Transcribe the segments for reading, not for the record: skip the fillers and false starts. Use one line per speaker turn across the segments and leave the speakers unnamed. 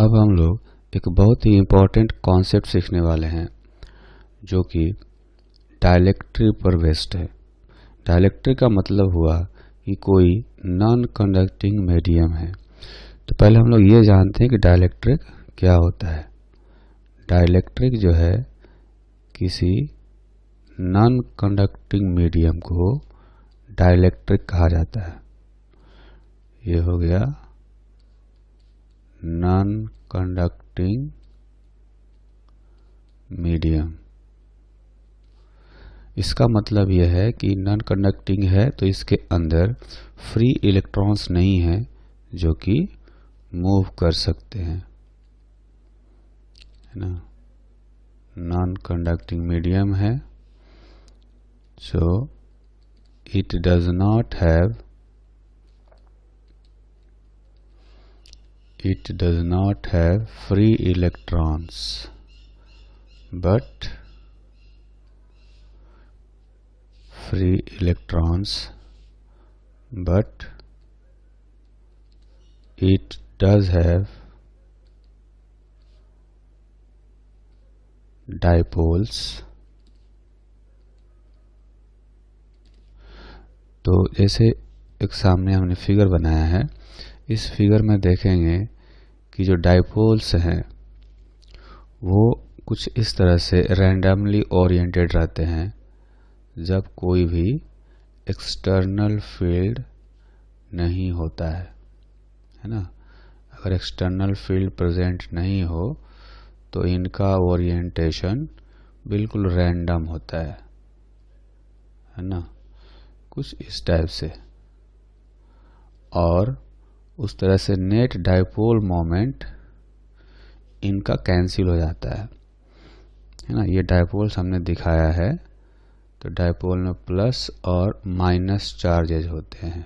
अब हम लोग एक बहुत ही इम्पोर्टेंट कॉन्सेप्ट सीखने वाले हैं जो कि डाइलेक्ट्रिक पर बेस्ड है। डाइलेक्ट्रिक का मतलब हुआ कि कोई नॉन कंडक्टिंग मीडियम है। तो पहले हम लोग ये जानते हैं कि डाइलेक्ट्रिक क्या होता है। डाइलेक्ट्रिक जो है किसी नॉन कंडक्टिंग मीडियम को डाइलेक्ट्रिक कहा जाता है। ये हो गया नॉन कंडक्टिंग मीडियम। इसका मतलब यह है कि नॉन कंडक्टिंग है तो इसके अंदर फ्री इलेक्ट्रॉन्स नहीं है जो कि मूव कर सकते हैं, है ना। नॉन कंडक्टिंग मीडियम है, so it does not have free electrons, but it does have dipoles। तो जैसे एक सामने हमने फिगर बनाया है, इस फिगर में देखेंगे कि जो डाइपोल्स हैं वो कुछ इस तरह से रैंडमली ओरिएंटेड रहते हैं जब कोई भी एक्सटर्नल फील्ड नहीं होता है ना। अगर एक्सटर्नल फील्ड प्रेजेंट नहीं हो तो इनका ओरिएंटेशन बिल्कुल रैंडम होता है ना, कुछ इस टाइप से। और उस तरह से नेट डाइपोल मोमेंट इनका कैंसिल हो जाता है ना। ये डाइपोल्स हमने दिखाया है, तो डाइपोल में प्लस और माइनस चार्जेज होते हैं,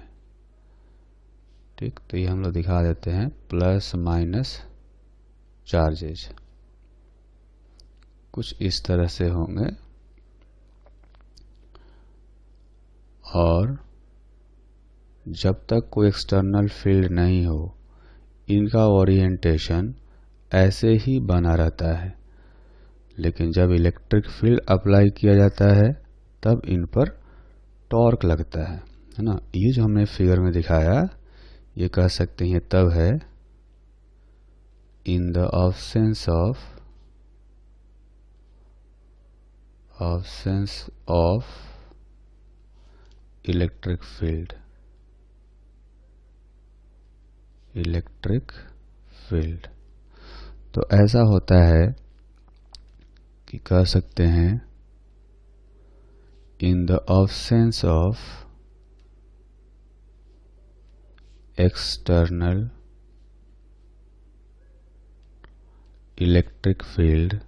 ठीक। तो ये हम लोग दिखा देते हैं, प्लस माइनस चार्जेज कुछ इस तरह से होंगे। और जब तक कोई एक्सटर्नल फील्ड नहीं हो इनका ओरिएंटेशन ऐसे ही बना रहता है, लेकिन जब इलेक्ट्रिक फील्ड अप्लाई किया जाता है तब इन पर टॉर्क लगता है ना। ये जो हमने फिगर में दिखाया, ये कह सकते हैं तब है in the absence of electric field. तो ऐसा होता है कि कह सकते हैं in the absence of external electric field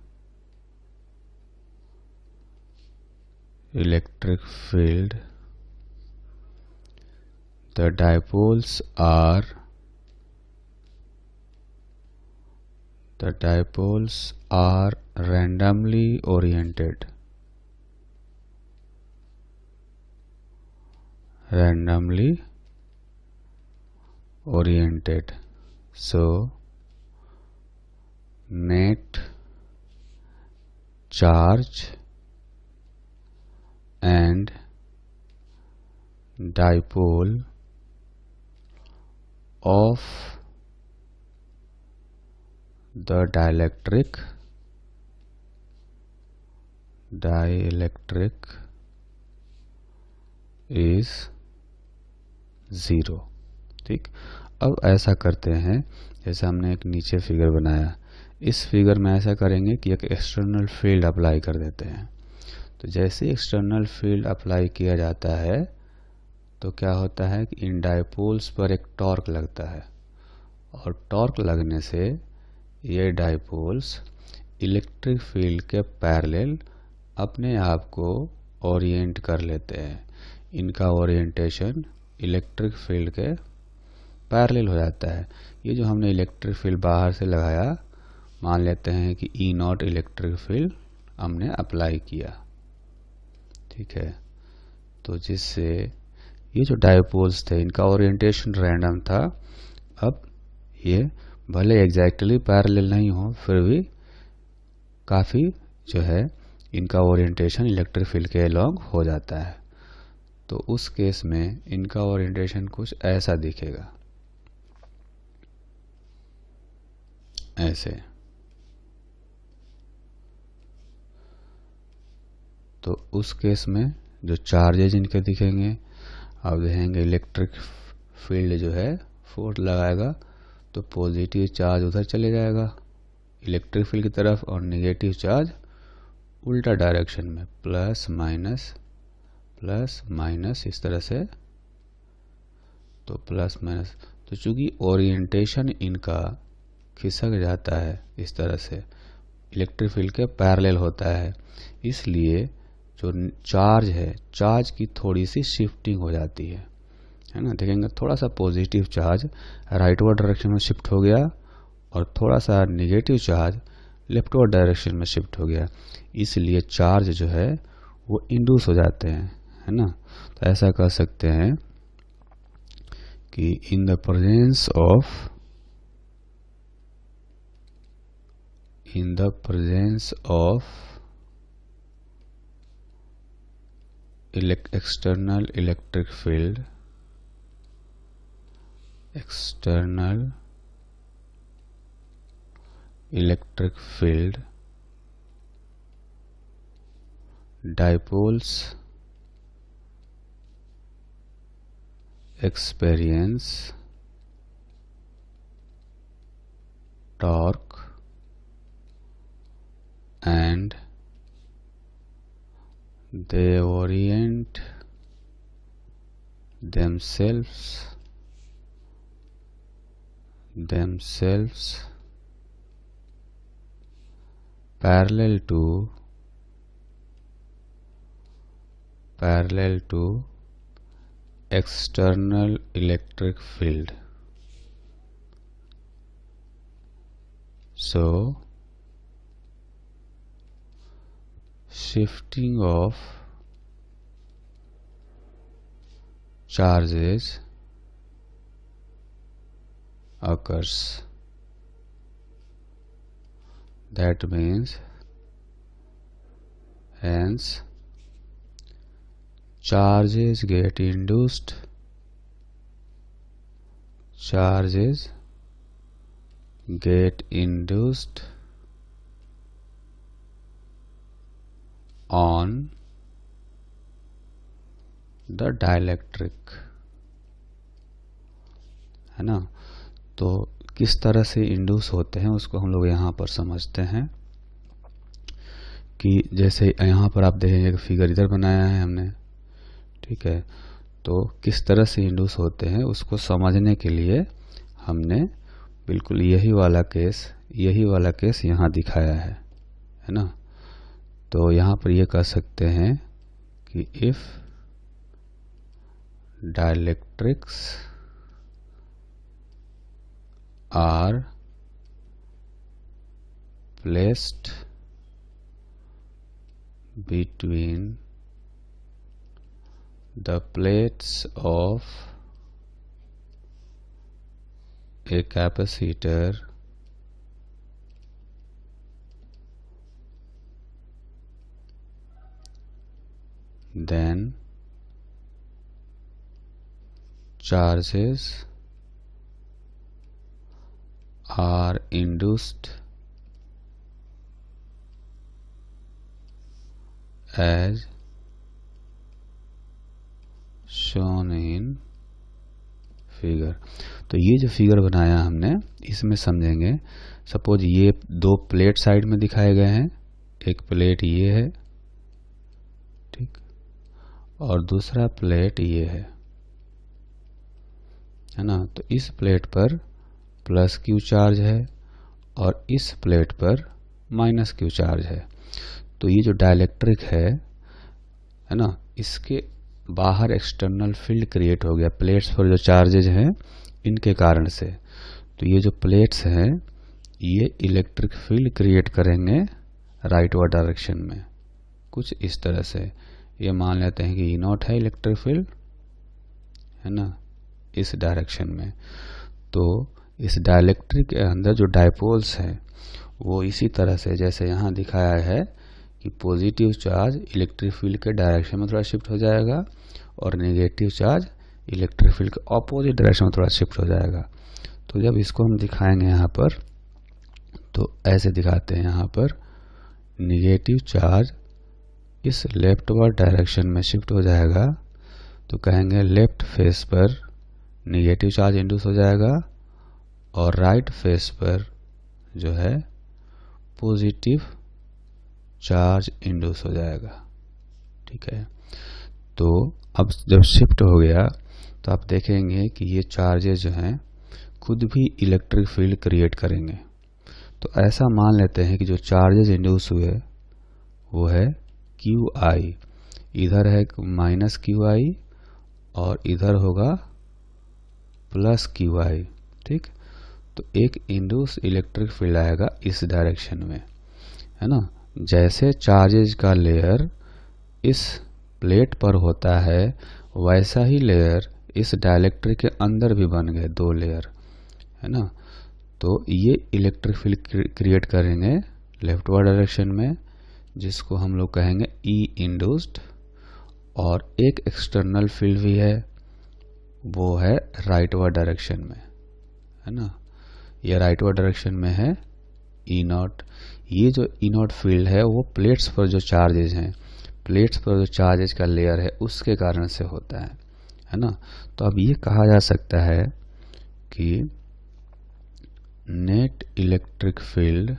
the dipoles are randomly oriented, so net charge and dipole of the dielectric is 0, ठीक। अब ऐसा करते हैं, जैसे हमने एक नीचे फिगर बनाया, इस फिगर में ऐसा करेंगे कि एक एक्सटर्नल फील्ड अप्लाई कर देते हैं। तो जैसे एक्सटर्नल फील्ड अप्लाई किया जाता है तो क्या होता है कि इन डाइपोल्स पर एक टॉर्क लगता है, और टॉर्क लगने से ये डाइपोल्स इलेक्ट्रिक फील्ड के पैरेलल अपने आप को ओरिएंट कर लेते हैं। इनका ओरिएंटेशन इलेक्ट्रिक फील्ड के पैरेलल हो जाता है। ये जो हमने इलेक्ट्रिक फील्ड बाहर से लगाया, मान लेते हैं कि ई नॉट इलेक्ट्रिक फील्ड हमने अप्लाई किया, ठीक है। तो जिससे ये जो डाइपोल्स थे इनका ओरिएंटेशन रैंडम था, अब ये भले एग्जैक्टली पैरेलल नहीं हो फिर भी काफ़ी जो है इनका ओरिएंटेशन इलेक्ट्रिक फील्ड के अलॉन्ग हो जाता है। तो उस केस में इनका ओरिएंटेशन कुछ ऐसा दिखेगा, ऐसे। तो उस केस में जो चार्जेज इनके दिखेंगे, आप देखेंगे इलेक्ट्रिक फील्ड जो है फोर्स लगाएगा तो पॉजिटिव चार्ज उधर चले जाएगा इलेक्ट्रिक फील्ड की तरफ, और नेगेटिव चार्ज उल्टा डायरेक्शन में प्लस माइनस इस तरह से। तो प्लस माइनस, तो चूंकि ओरिएंटेशन इनका खिसक जाता है इस तरह से, इलेक्ट्रिक फील्ड के पैरेलल होता है, इसलिए जो चार्ज है चार्ज की थोड़ी सी शिफ्टिंग हो जाती है ना। देखेंगे थोड़ा सा पॉजिटिव चार्ज राइटवर्ड डायरेक्शन में शिफ्ट हो गया और थोड़ा सा नेगेटिव चार्ज लेफ्टवर्ड डायरेक्शन में शिफ्ट हो गया, इसलिए चार्ज जो है वो इंड्यूस हो जाते हैं, है ना। तो ऐसा कह सकते हैं कि in the presence of external electric field, dipoles experience torque and they orient themselves parallel to external electric field. So shifting of charges occurs. That means hence charges get induced on the dielectric, है ना। तो किस तरह से induce होते हैं उसको हम लोग यहाँ पर समझते हैं कि जैसे यहाँ पर आप देखेंगे फिगर इधर बनाया है हमने, ठीक है। तो किस तरह से इंड्यूस होते हैं उसको समझने के लिए हमने बिल्कुल यही वाला केस यहाँ दिखाया है ना। तो यहाँ पर ये कह सकते हैं कि if dielectrics are placed between the plates of a capacitor then charges are induced as shown in figure. तो ये जो फिगर बनाया हमने इसमें समझेंगे, सपोज ये दो प्लेट साइड में दिखाए गए हैं, एक प्लेट ये है, ठीक, और दूसरा प्लेट ये है ना। तो इस प्लेट पर प्लस क्यू चार्ज है और इस प्लेट पर माइनस क्यू चार्ज है। तो ये जो डाइलेक्ट्रिक है ना, इसके बाहर एक्सटर्नल फील्ड क्रिएट हो गया प्लेट्स पर जो चार्जेज हैं इनके कारण से। तो ये जो प्लेट्स हैं ये इलेक्ट्रिक फील्ड क्रिएट करेंगे राइटवर्ड डायरेक्शन में, कुछ इस तरह से। ये मान लेते हैं कि E0 है इलेक्ट्रिक फील्ड, है ना, इस डायरेक्शन में। तो इस डाइलेक्ट्रिक के अंदर जो डायपोल्स हैं वो इसी तरह से जैसे यहाँ दिखाया है कि पॉजिटिव चार्ज इलेक्ट्रिक फील्ड के डायरेक्शन में थोड़ा शिफ्ट हो जाएगा और नेगेटिव चार्ज इलेक्ट्रिक फील्ड के ऑपोजिट डायरेक्शन में थोड़ा शिफ्ट हो जाएगा। तो जब इसको हम दिखाएंगे यहाँ पर तो ऐसे दिखाते हैं, यहाँ पर नेगेटिव चार्ज इस लेफ्टवर्ड डायरेक्शन में शिफ्ट हो जाएगा तो कहेंगे लेफ्ट फेस पर नेगेटिव चार्ज इंड्यूस हो जाएगा और राइट फेस पर जो है पॉजिटिव चार्ज इंड्यूस हो जाएगा। ठीक है, तो अब जब शिफ्ट हो गया तो आप देखेंगे कि ये चार्जेस जो हैं खुद भी इलेक्ट्रिक फील्ड क्रिएट करेंगे। तो ऐसा मान लेते हैं कि जो चार्जेस इंड्यूस हुए वो है QI, इधर है माइनस QI और इधर होगा प्लस QI। ठीक, तो एक इंड्यूस इलेक्ट्रिक फील्ड आएगा इस डायरेक्शन में, है ना। जैसे चार्जेज का लेयर इस प्लेट पर होता है वैसा ही लेयर इस डाइलेक्ट्रिक के अंदर भी बन गए, 2 लेयर, है ना। तो ये इलेक्ट्रिक फील्ड क्रिएट करेंगे लेफ्टवर्ड डायरेक्शन में, जिसको हम लोग कहेंगे E इंड्यूस्ड। और एक एक्सटर्नल फील्ड भी है, वो है राइटवर्ड डायरेक्शन में, है ना। ये राइटवर्ड डायरेक्शन में है E0। ये जो E0 फील्ड है वो प्लेट्स पर जो चार्जेज हैं, प्लेट्स पर जो चार्जेज का लेयर है उसके कारण से होता है ना। तो अब ये कहा जा सकता है कि net electric field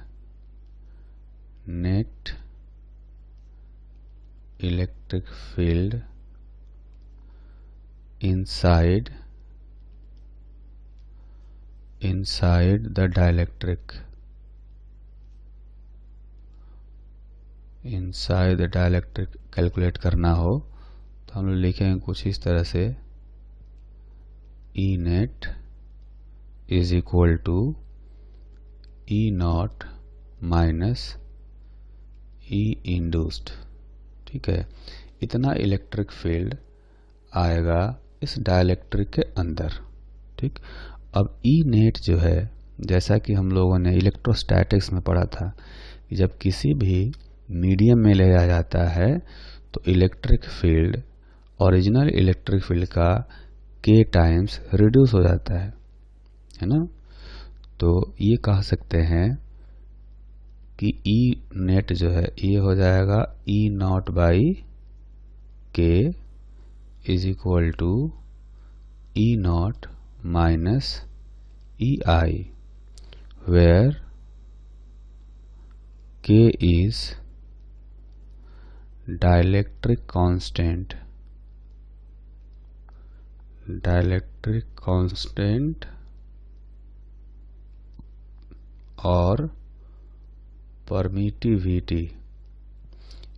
inside the dielectric calculate करना हो तो हम लोग लिखेंगे कुछ इस तरह से E net is equal to E0 minus E induced. ठीक है, इतना इलेक्ट्रिक फील्ड आएगा इस डाइलेक्ट्रिक के अंदर। ठीक, अब E नेट जो है, जैसा कि हम लोगों ने इलेक्ट्रोस्टैटिक्स में पढ़ा था कि जब किसी भी मीडियम में ले जाया जाता है तो electric field original electric field का K टाइम्स रिड्यूस हो जाता है ना। तो ये कह सकते हैं कि E नेट जो है ये हो जाएगा E0 by K is equal to E0 minus EI, where K is dielectric constant और परमिटिविटी,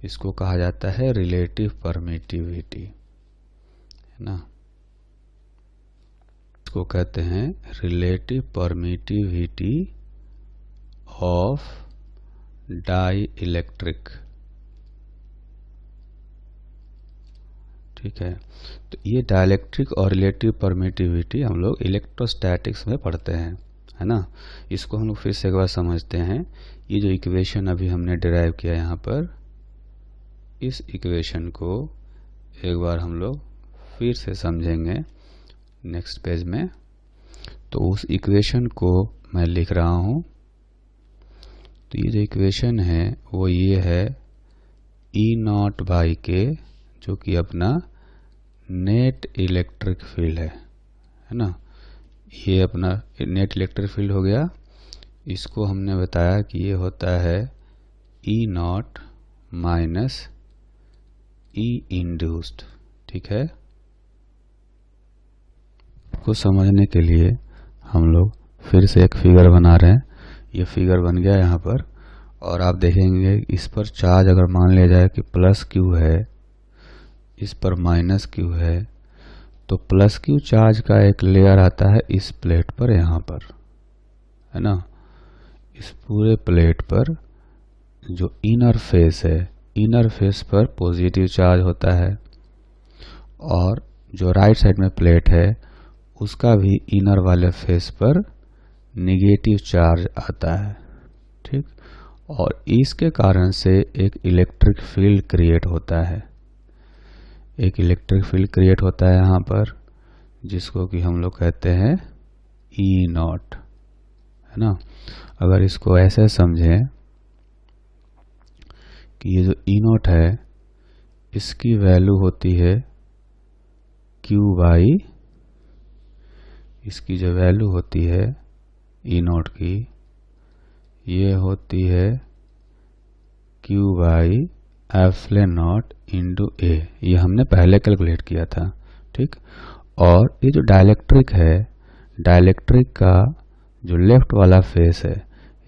इसको कहा जाता है रिलेटिव परमिटिविटी, है ना। इसको कहते हैं रिलेटिव परमिटिविटी ऑफ डाइलेक्ट्रिक। ठीक है, तो ये डाइलेक्ट्रिक और रिलेटिव परमिटिविटी हम लोग इलेक्ट्रोस्टैटिक्स में पढ़ते हैं, है ना। इसको हम लोग फिर से एक बार समझते हैं। ये जो इक्वेशन अभी हमने डिराइव किया यहाँ पर, इस इक्वेशन को एक बार हम लोग फिर से समझेंगे नेक्स्ट पेज में। तो उस इक्वेशन को मैं लिख रहा हूँ। तो ये जो इक्वेशन है वो ये है E0 बाई K, जो कि अपना नेट इलेक्ट्रिक फील्ड है ना। ये अपना नेट इलेक्ट्रिक फील्ड हो गया। इसको हमने बताया कि ये होता है E0 माइनस E इंड्यूस्ड। ठीक है, को समझने के लिए हम लोग फिर से एक फिगर बना रहे हैं। ये फिगर बन गया यहाँ पर, और आप देखेंगे इस पर चार्ज अगर मान लिया जाए कि प्लस Q है, इस पर माइनस Q है, तो प्लस Q चार्ज का एक लेयर आता है इस प्लेट पर, यहाँ पर, है ना। इस पूरे प्लेट पर जो इनर फेस है, इनर फेस पर पॉजिटिव चार्ज होता है, और जो राइट साइड में प्लेट है उसका भी इनर वाले फेस पर निगेटिव चार्ज आता है, ठीक। और इसके कारण से एक इलेक्ट्रिक फील्ड क्रिएट होता है, एक इलेक्ट्रिक फील्ड क्रिएट होता है यहाँ पर, जिसको कि हम लोग कहते हैं ई नॉट, है ना। अगर इसको ऐसे समझें कि ये जो ई नॉट है इसकी वैल्यू होती है क्यू बाई, इसकी जो वैल्यू होती है ई नॉट की, ये होती है Q by epsilon not into A. ये हमने पहले कैलकुलेट किया था, ठीक। और ये जो डाइलेक्ट्रिक है, डाइलेक्ट्रिक का जो लेफ्ट वाला फेस है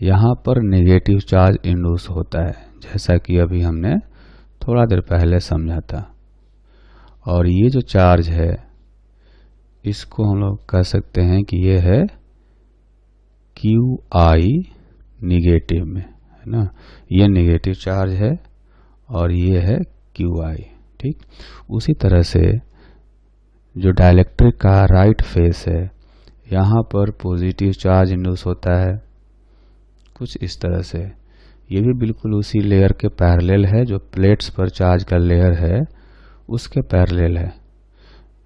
यहाँ पर नेगेटिव चार्ज इंड्यूस होता है, जैसा कि अभी हमने थोड़ा देर पहले समझा था। और ये जो चार्ज है इसको हम लोग कह सकते हैं कि ये है क्यू आई निगेटिव में, है ना। ये नेगेटिव चार्ज है और ये है क्यू आई, ठीक। उसी तरह से जो डाइलेक्ट्रिक का राइट फेस है यहाँ पर पॉजिटिव चार्ज इंड्यूस होता है, कुछ इस तरह से। ये भी बिल्कुल उसी लेयर के पैरेलल है, जो प्लेट्स पर चार्ज का लेयर है उसके पैरेलल है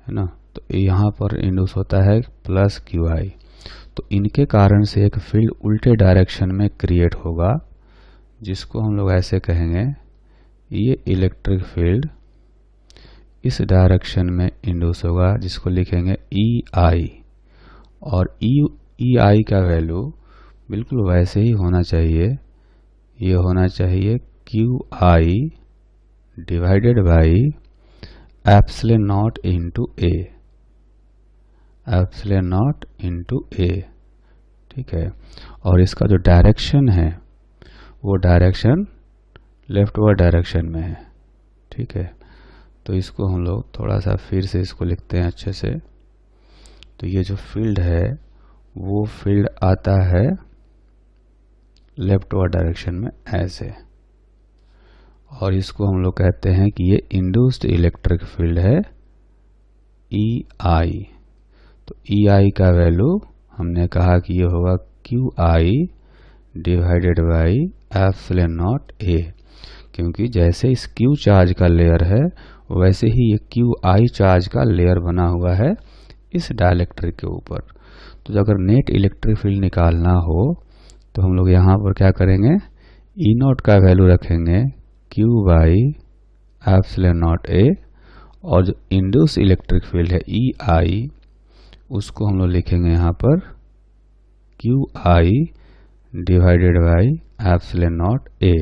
ना। तो यहाँ पर इंड्यूस होता है प्लस क्यू आई। तो इनके कारण से एक फील्ड उल्टे डायरेक्शन में क्रिएट होगा, जिसको हम लोग ऐसे कहेंगे, ये इलेक्ट्रिक फील्ड इस डायरेक्शन में इंड्यूस होगा, जिसको लिखेंगे ई आई। और ई आई का वैल्यू बिल्कुल वैसे ही होना चाहिए, ये होना चाहिए Q I divided by epsilon not into A, epsilon not into A, ठीक है। और इसका जो डायरेक्शन है वो डायरेक्शन लेफ्टवर्ड डायरेक्शन में है, ठीक है। तो इसको हम लोग थोड़ा सा फिर से इसको लिखते हैं अच्छे से। तो ये जो फील्ड है वो फील्ड आता है लेफ्टवर्ड डायरेक्शन में ऐसे, और इसको हम लोग कहते हैं कि ये इंड्यूस्ड इलेक्ट्रिक फील्ड है ई आई। तो ई आई का वैल्यू हमने कहा कि ये होगा Q I divided by epsilon not a, क्योंकि जैसे इस क्यू चार्ज का लेयर है वैसे ही ये क्यू आई चार्ज का लेयर बना हुआ है इस डाइलेक्ट्रिक के ऊपर। तो अगर नेट इलेक्ट्रिक फील्ड निकालना हो तो हम लोग यहाँ पर क्या करेंगे, ई नॉट का वैल्यू रखेंगे Q by epsilon not a, और जो इंड्यूस इलेक्ट्रिक फील्ड है ई आई उसको हम लोग लिखेंगे यहाँ पर Q I divided by epsilon not a,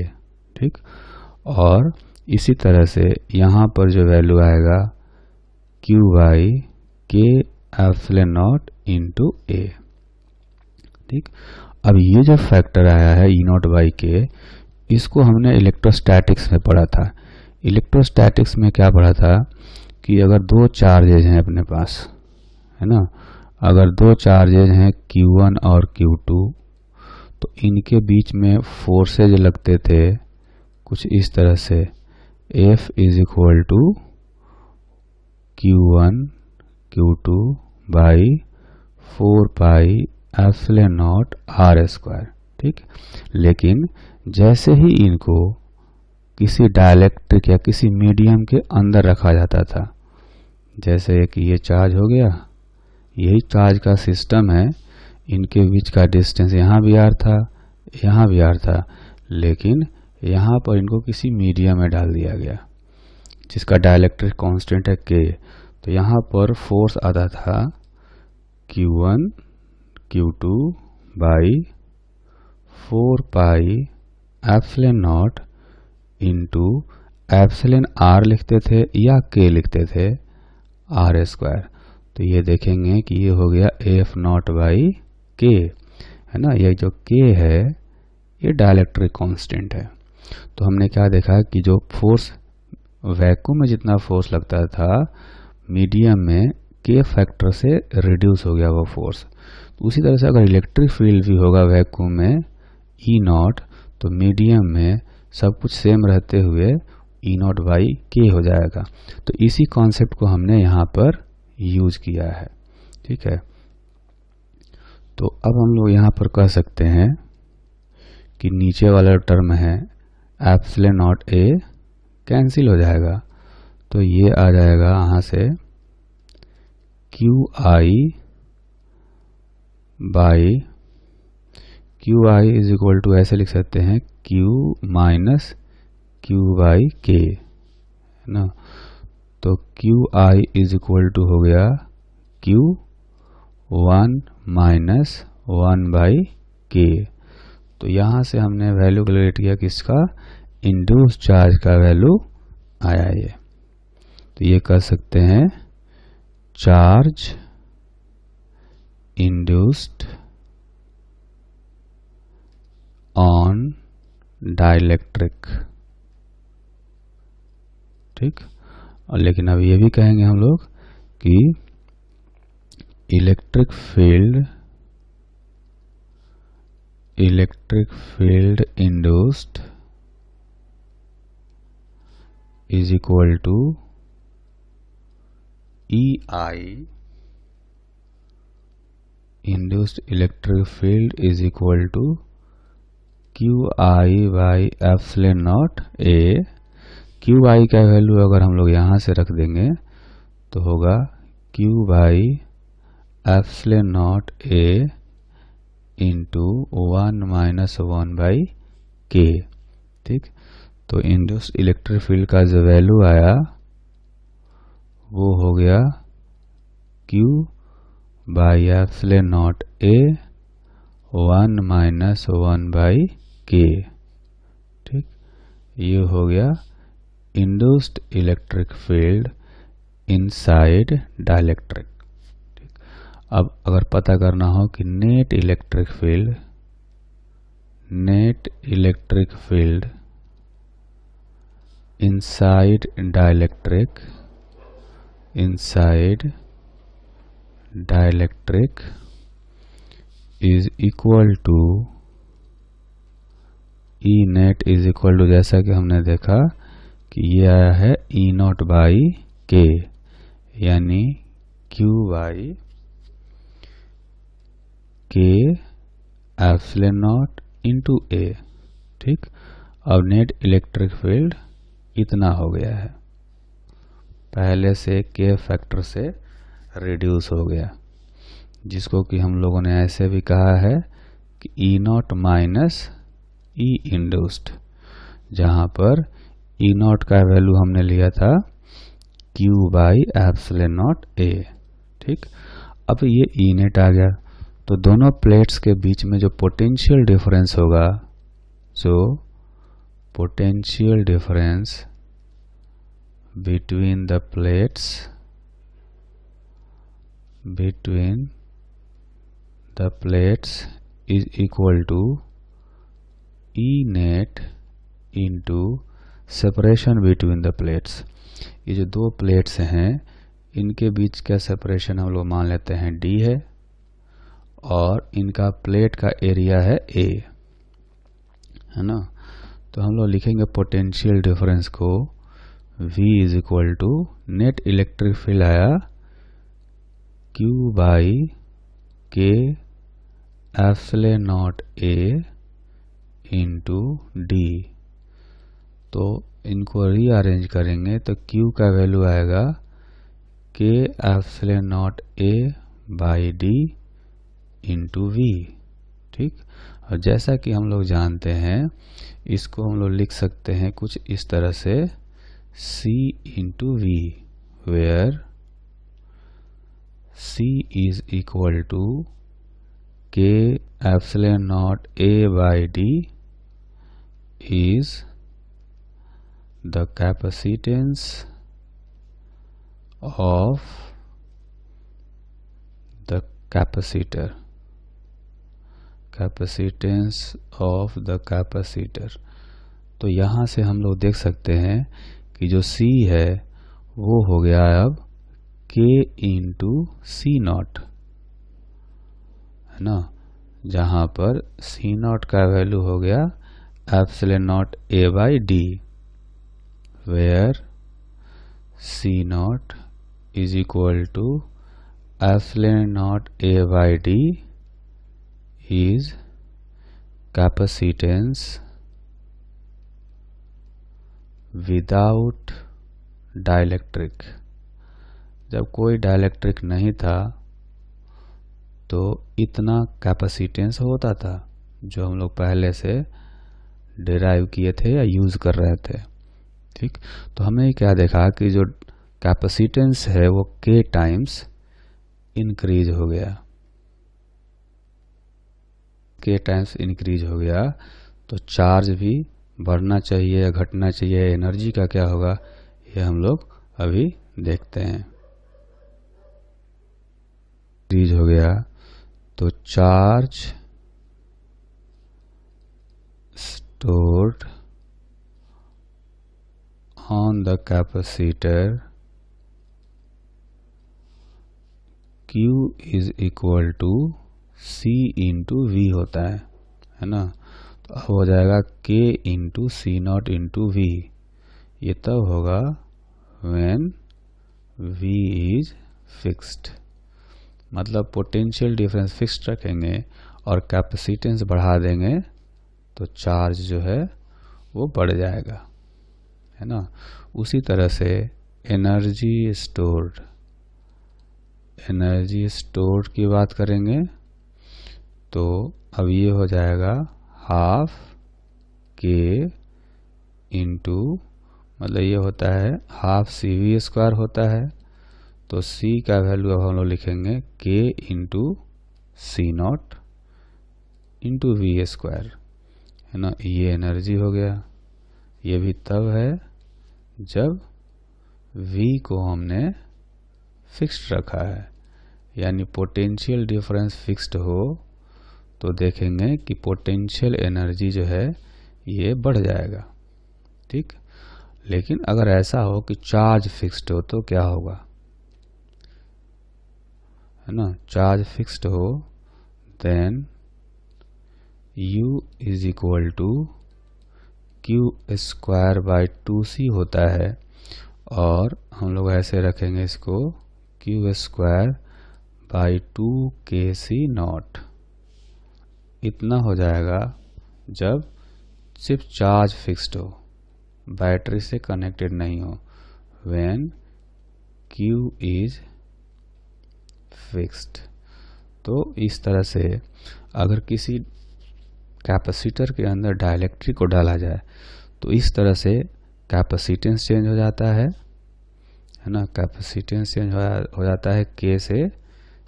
ठीक। और इसी तरह से यहाँ पर जो वैल्यू आएगा Q by K epsilon not into A, ठीक। अब ये जो फैक्टर आया है ई नॉट बाई के, इसको हमने इलेक्ट्रोस्टैटिक्स में पढ़ा था। इलेक्ट्रोस्टैटिक्स में क्या पढ़ा था कि अगर दो चार्जेज हैं अपने पास, है ना, अगर दो चार्जेज हैं Q1 और Q2, तो इनके बीच में फोर्सेज लगते थे कुछ इस तरह से, F is equal to Q1 Q2 by 4 pi epsilon naught R square, ठीक। लेकिन जैसे ही इनको किसी डाइलेक्ट्रिक या किसी मीडियम के अंदर रखा जाता था, जैसे कि ये चार्ज हो गया, यही चार्ज का सिस्टम है, इनके बीच का डिस्टेंस यहाँ भी आर था, यहाँ भी आर था, लेकिन यहाँ पर इनको किसी मीडियम में डाल दिया गया जिसका डाइलेक्ट्रिक कांस्टेंट है के। तो यहाँ पर फोर्स आता था Q1 Q2 by 4 pi epsilon not into epsilon R लिखते थे या के लिखते थे आर स्क्वायर। तो ये देखेंगे कि ये हो गया एफ नॉट बाई के, है ना। ये जो के है ये डाइलेक्ट्रिक कांस्टेंट है। तो हमने क्या देखा कि जो फोर्स वैक्यूम में जितना फोर्स लगता था मीडियम में के फैक्टर से रिड्यूस हो गया वो फोर्स। तो उसी तरह से अगर इलेक्ट्रिक फील्ड भी होगा वैक्यूम में ई नॉट, तो मीडियम में सब कुछ सेम रहते हुए ई नॉट बाई के हो जाएगा। तो इसी कॉन्सेप्ट को हमने यहाँ पर यूज किया है, ठीक है। तो अब हम लोग यहाँ पर कह सकते हैं कि नीचे वाला टर्म है एप्सिलॉन नॉट ए कैंसिल हो जाएगा, तो ये आ जाएगा यहाँ से Q I by Q I is equal to, ऐसे लिख सकते हैं क्यू माइनस क्यू बाई के, है ना। तो Q I is equal to हो गया क्यू 1 माइनस 1 बाई के। तो यहाँ से हमने वैल्यू कैलकुलेट किया किसका, इंड्यूस चार्ज का वैल्यू आया ये। तो ये कर सकते हैं चार्ज इंड्यूस्ड ऑन डाइलेक्ट्रिक, ठीक। और लेकिन अब ये भी कहेंगे हम लोग कि electric field induced is equal to EI, induced electric field is equal to QI by epsilon naught A। QI का वैल्यू अगर हम लोग यहाँ से रख देंगे तो होगा Q by epsilon naught A into 1 minus 1 by K, ठीक। तो इंड्यूस्ड इलेक्ट्रिक फील्ड का जो वैल्यू आया वो हो गया Q by epsilon naught A 1 minus 1 by K, ठीक। ये हो गया induced electric field inside dielectric, ठीक। अब अगर पता करना हो कि net electric field inside dielectric is equal to E net is equal to, जैसा कि हमने देखा कि ये आया है ई नॉट बाई के, यानी Q by K epsilon not into A, ठीक। अब नेट इलेक्ट्रिक फील्ड इतना हो गया है, पहले से के फैक्टर से रिड्यूस हो गया, जिसको कि हम लोगों ने ऐसे भी कहा है कि ई नॉट माइनस ई इंड्यूस्ड, जहाँ पर ई नॉट का वैल्यू हमने लिया था Q by epsilon not a, ठीक। अब ये ई नेट आ गया, तो दोनों प्लेट्स के बीच में जो पोटेंशियल डिफरेंस होगा, जो potential difference between the plates is equal to E net into separation between the plates। ये जो दो प्लेट्स हैं इनके बीच का सेपरेशन हम लोग मान लेते हैं D है, और इनका प्लेट का एरिया है A, है ना। तो हम लोग लिखेंगे पोटेंशियल डिफरेंस को V is equal to net electric field आया Q by K epsilon naught A into D। तो इनको रीअरेंज करेंगे तो Q का वैल्यू आएगा के epsilon naught A by D into V, ठीक। और जैसा कि हम लोग जानते हैं, इसको हम लोग लिख सकते हैं कुछ इस तरह से C into V, where C is equal to K epsilon naught A by D is the capacitance of the capacitor, तो यहाँ से हम लोग देख सकते हैं कि जो C है वो हो गया अब K इंटू C नॉट, है ना, जहाँ पर C नॉट का वैल्यू हो गया epsilon naught A by D, where C naught is equal to epsilon naught A by D is capacitance without dielectric. जब कोई डाइलेक्ट्रिक नहीं था तो इतना कैपेसिटेंस होता था जो हम लोग पहले से डिराइव किए थे या यूज़ कर रहे थे। ठीक, तो हमने क्या देखा कि जो कैपेसिटेंस है वो k टाइम्स इंक्रीज हो गया, k टाइम्स इंक्रीज हो गया तो चार्ज भी बढ़ना चाहिए या घटना चाहिए, एनर्जी का क्या होगा ये हम लोग अभी देखते हैं। इंक्रीज हो गया तो charge stored on the capacitor Q is equal to C into V होता है ना। तो अब हो जाएगा K into C naught into V। ये तब होगा when V is fixed, मतलब पोटेंशियल डिफरेंस फिक्स्ड रखेंगे और कैपेसिटेंस बढ़ा देंगे तो चार्ज जो है वो बढ़ जाएगा, है ना। उसी तरह से एनर्जी स्टोर्ड की बात करेंगे तो अब ये हो जाएगा हाफ k इंटू, मतलब ये होता है हाफ CV स्क्वायर होता है, तो C का वैल्यू अब हम लोग लिखेंगे k into C not into V square, है ना। ये एनर्जी हो गया। ये भी तब है जब V को हमने फिक्स्ड रखा है, यानी पोटेंशियल डिफरेंस फिक्स्ड हो तो देखेंगे कि पोटेंशियल एनर्जी जो है ये बढ़ जाएगा। ठीक, लेकिन अगर ऐसा हो कि चार्ज फिक्स्ड हो तो क्या होगा, है ना। चार्ज फिक्स्ड हो then U is equal to Q square by 2C होता है, और हम लोग ऐसे रखेंगे इसको Q square by 2KC not. इतना हो जाएगा जब सिर्फ चार्ज फिक्स्ड हो, बैटरी से कनेक्टेड नहीं हो, व्हेन Q इज फिक्स्ड। तो इस तरह से अगर किसी कैपेसिटर के अंदर डाइलेक्ट्रिक को डाला जाए तो इस तरह से कैपेसिटेंस चेंज हो जाता है ना। कैपेसिटेंस चेंज हो जाता है K से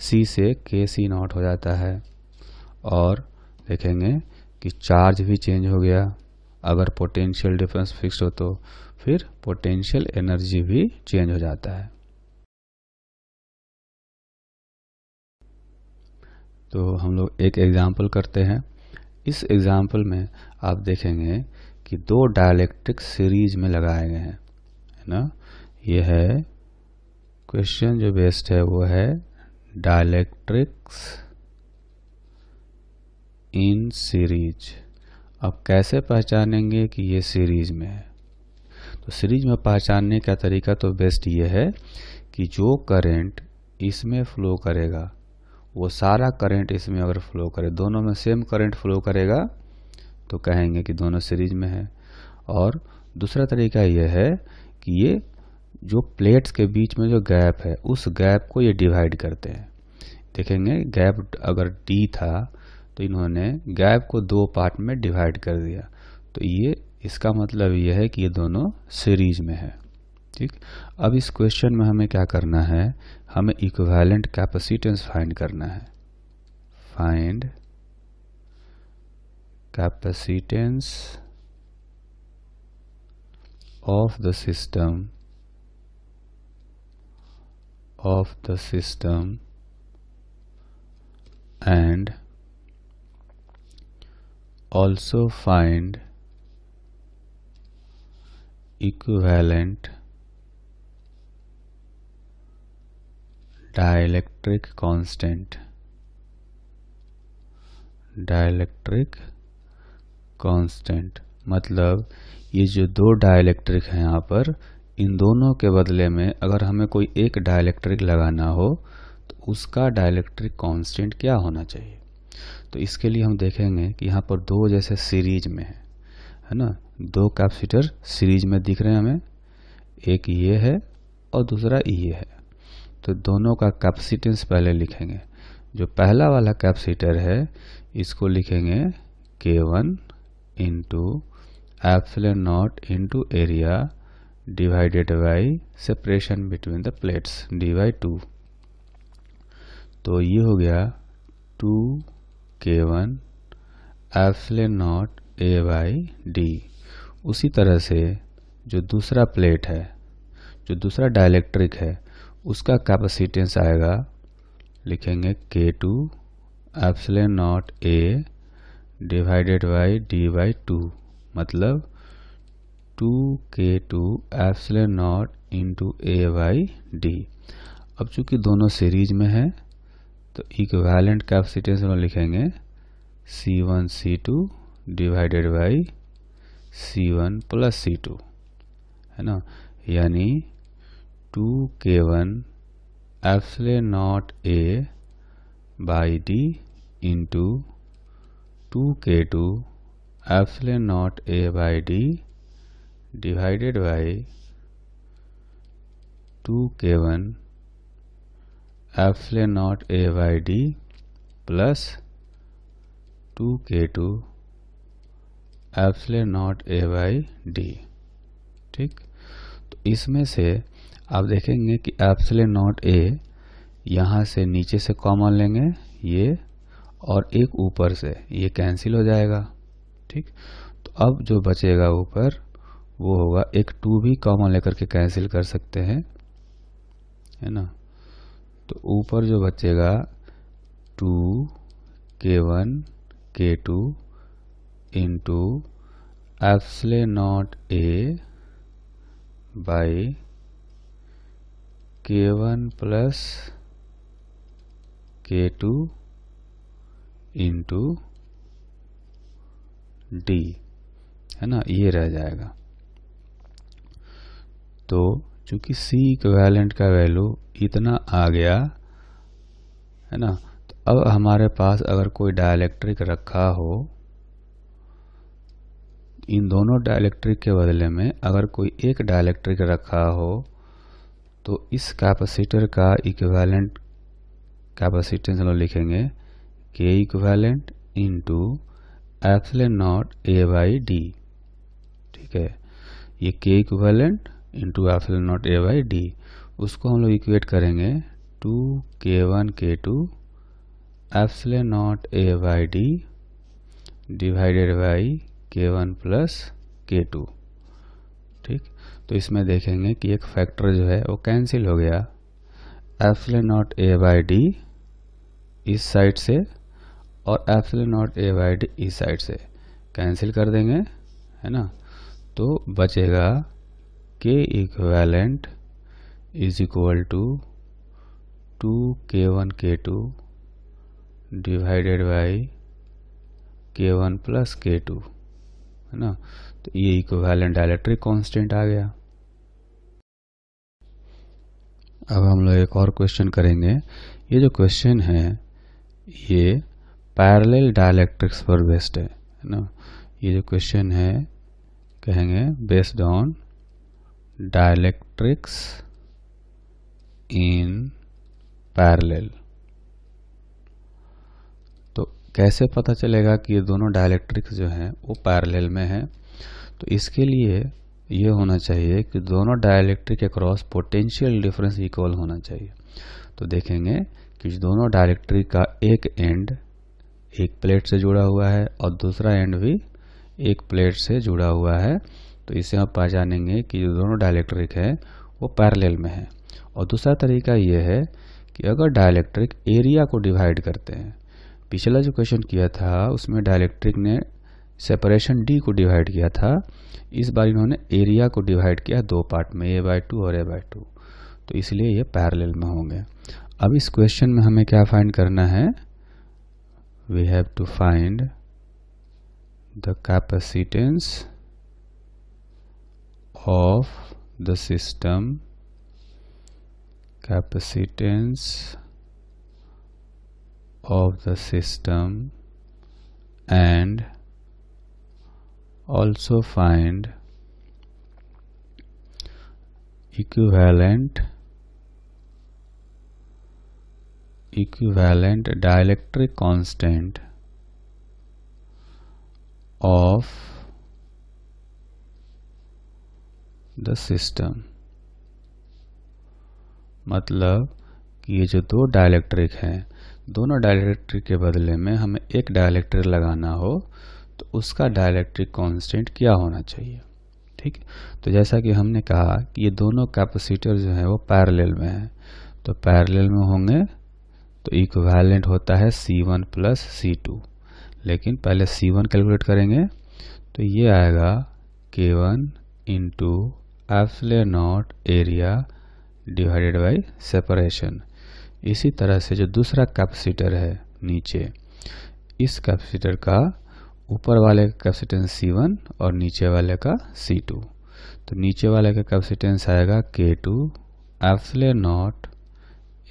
C से KC नॉट हो जाता है, और देखेंगे कि चार्ज भी चेंज हो गया। अगर पोटेंशियल डिफरेंस फिक्स्ड हो तो फिर पोटेंशियल एनर्जी भी चेंज हो जाता है। तो हम लोग एक एग्जाम्पल करते हैं। इस एग्जाम्पल में आप देखेंगे कि दो डाइलेक्ट्रिक सीरीज में लगाए गए हैं, है ना। ये है क्वेश्चन जो बेस्ड है वो है डाइलेक्ट्रिक्स इन सीरीज। अब कैसे पहचानेंगे कि ये सीरीज में है, तो सीरीज में पहचानने का तरीका तो बेस्ट ये है कि जो करंट इसमें फ्लो करेगा वो सारा करंट इसमें अगर फ्लो करे, दोनों में सेम करंट फ्लो करेगा तो कहेंगे कि दोनों सीरीज में है। और दूसरा तरीका यह है कि ये जो प्लेट्स के बीच में जो गैप है उस गैप को ये डिवाइड करते हैं। देखेंगे गैप अगर D था तो इन्होंने गैप को दो पार्ट में डिवाइड कर दिया, तो ये इसका मतलब ये है कि ये दोनों सीरीज में है। ठीक, अब इस क्वेश्चन में हमें क्या करना है, हमें इक्विवेलेंट कैपेसिटेंस फाइंड करना है। Find capacitance of the system and also find equivalent dielectric constant। Dielectric constant मतलब ये जो दो डाइलेक्ट्रिक हैं यहाँ पर, इन दोनों के बदले में अगर हमें कोई एक डाइलेक्ट्रिक लगाना हो तो उसका डाइलेक्ट्रिक कांस्टेंट क्या होना चाहिए। तो इसके लिए हम देखेंगे कि यहाँ पर दो जैसे सीरीज में है ना, दो कैपेसिटर सीरीज में दिख रहे हैं हमें, एक ये है और दूसरा ये है। तो दोनों का कैपेसिटेंस पहले लिखेंगे। जो पहला वाला कैपेसिटर है इसको लिखेंगे K1 into epsilon not into area divided by separation between the plates d/2। तो ये हो गया 2K1 एप्सिलॉन नॉट A/d। उसी तरह से जो दूसरा प्लेट है, जो दूसरा डाइलेक्ट्रिक है, उसका कैपेसिटेंस आएगा, लिखेंगे K2 epsilon naught A divided by d/2, मतलब 2K2 epsilon not into A/d। अब चूंकि दोनों सीरीज में है तो इक्विवेलेंट कैपेसिटेंस में लिखेंगे C1 C2 divided by C1 plus C2, है ना, यानी 2K1 epsilon naught A by d into 2K2 epsilon naught A by d divided by 2K1 epsilon naught A by d plus 2K2 epsilon naught A by d। ठीक, तो इसमें से आप देखेंगे कि एप्सिलॉन नॉट A यहाँ से नीचे से कॉमन लेंगे ये, और एक ऊपर से ये कैंसिल हो जाएगा। ठीक, तो अब जो बचेगा ऊपर वो होगा, एक 2 भी कॉमन लेकर के कैंसिल कर सकते हैं, है ना। तो ऊपर जो बचेगा 2K1 K2 into epsilon naught A by K1 plus K2 into D, है ना, ये रह जाएगा। तो चूंकि C इक्विवेलेंट का वैल्यू इतना आ गया, है ना, तो अब हमारे पास अगर कोई डाइलेक्ट्रिक रखा हो, इन दोनों डाइलेक्ट्रिक के बदले में अगर कोई एक डाइलेक्ट्रिक रखा हो, तो इस कैपेसिटर का इक्विवेलेंट कैपेसिटेंस हम लिखेंगे K equivalent into epsilon naught A by d। ठीक है, ये K equivalent into epsilon naught A by d, उसको हम लोग इक्वेट करेंगे 2K1 K2 epsilon naught A by d divided by K1 plus K2। ठीक, तो इसमें देखेंगे कि एक फैक्टर जो है वो कैंसिल हो गया, epsilon naught A by d इस साइड से और epsilon naught A by d इस साइड से कैंसिल कर देंगे, है ना। तो बचेगा K equivalent is equal to 2K1 K2 divided by K1 plus K2, है ना। तो ये इक्विवेलेंट डाइलेक्ट्रिक कांस्टेंट आ गया। अब हम लोग एक और क्वेश्चन करेंगे। ये जो क्वेश्चन है ये पैरेलल डाइलेक्ट्रिक्स पर बेस्ड है ना। ये जो क्वेश्चन है कहेंगे based on dielectrics in parallel. तो कैसे पता चलेगा कि ये दोनों डाइलेक्ट्रिक्स जो हैं वो पैरेलल में हैं? तो इसके लिए ये होना चाहिए कि दोनों डाइलेक्ट्रिक के क्रॉस पोटेंशियल डिफरेंस इक्वल होना चाहिए। तो देखेंगे कि दोनों डाइलेक्ट्रिक का एक एंड एक प्लेट से जुड़ा हुआ है और दूसरा एंड भी एक प्लेट से जुड़ा हुआ है। तो इसे हम पहचानेंगे कि जो दोनों डाइलेक्ट्रिक है वो पैरेलल में है। और दूसरा तरीका ये है कि अगर डाइलेक्ट्रिक एरिया को डिवाइड करते हैं, पिछला जो क्वेश्चन किया था उसमें डाइलेक्ट्रिक ने सेपरेशन D को डिवाइड किया था, इस बार इन्होंने एरिया को डिवाइड किया दो पार्ट में, A/2 और A/2। तो इसलिए ये पैरेलल में होंगे। अब इस क्वेश्चन में हमें क्या फाइंड करना है? We have to find the capacitance of the system, capacitance of the system and also find equivalent dielectric constant of the system। मतलब कि ये जो दो डाइलेक्ट्रिक हैं, दोनों डाइलेक्ट्रिक के बदले में हमें एक डाइलेक्ट्रिक लगाना हो तो उसका डाइलेक्ट्रिक कांस्टेंट क्या होना चाहिए। ठीक है, तो जैसा कि हमने कहा कि ये दोनों कैपेसिटर जो है वो पैरेलल में हैं, तो पैरेलल में होंगे तो इक्विवेलेंट होता है C1 प्लस C2। लेकिन पहले C1 कैलकुलेट करेंगे तो ये आएगा K1 into epsilon not area divided by separation. इसी तरह से जो दूसरा कैपेसिटर है नीचे, इस कैपेसिटर का ऊपर वाले का कैपेसिटेंस C1 और नीचे वाले का C2, तो नीचे वाले का कैपेसिटेंस आएगा K2 epsilon not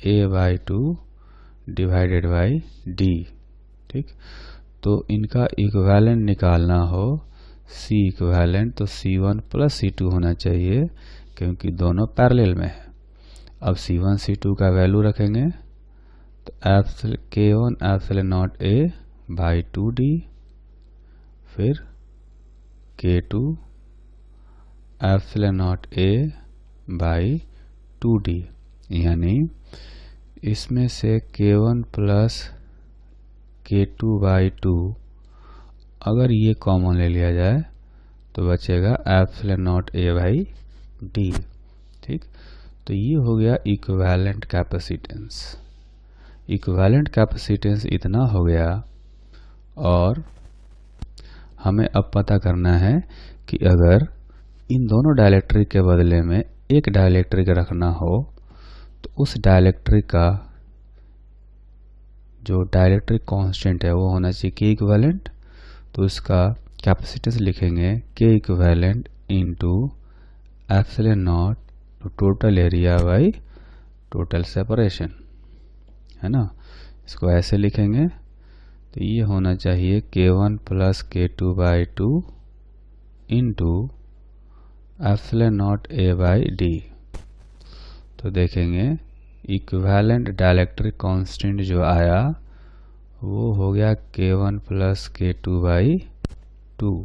A/2 divided by D। ठीक, तो इनका इक्विवेलेंट निकालना हो C इक्विवेलेंट तो C1 प्लस C2 होना चाहिए क्योंकि दोनों पैरेलल में है। अब C1 C2 का वैल्यू रखेंगे तो K1 epsilon naught A by 2D, फिर K2 epsilon naught A by 2D, यानी इसमें से K1 प्लस K2 बाई 2 अगर ये कॉमन ले लिया जाए तो बचेगा epsilon naught A by D। ठीक, तो ये हो गया इक्विवेलेंट कैपेसिटेंस। इक्विवेलेंट कैपेसिटेंस इतना हो गया और हमें अब पता करना है कि अगर इन दोनों डाइलेक्ट्रिक के बदले में एक डाइलेक्ट्रिक रखना हो तो उस डाइलेक्ट्रिक का जो डाइलेक्ट्रिक कांस्टेंट है वो होना चाहिए K इक्विवेलेंट। तो इसका कैपेसिटेंस लिखेंगे K equivalent into epsilon not total area by total separation, है ना। इसको ऐसे लिखेंगे तो ये होना चाहिए K1 plus K2 by 2 into epsilon naught A by D। तो देखेंगे इक्विवेलेंट डाइलेक्ट्रिक कांस्टेंट जो आया वो हो गया K1 प्लस K2 बाई 2।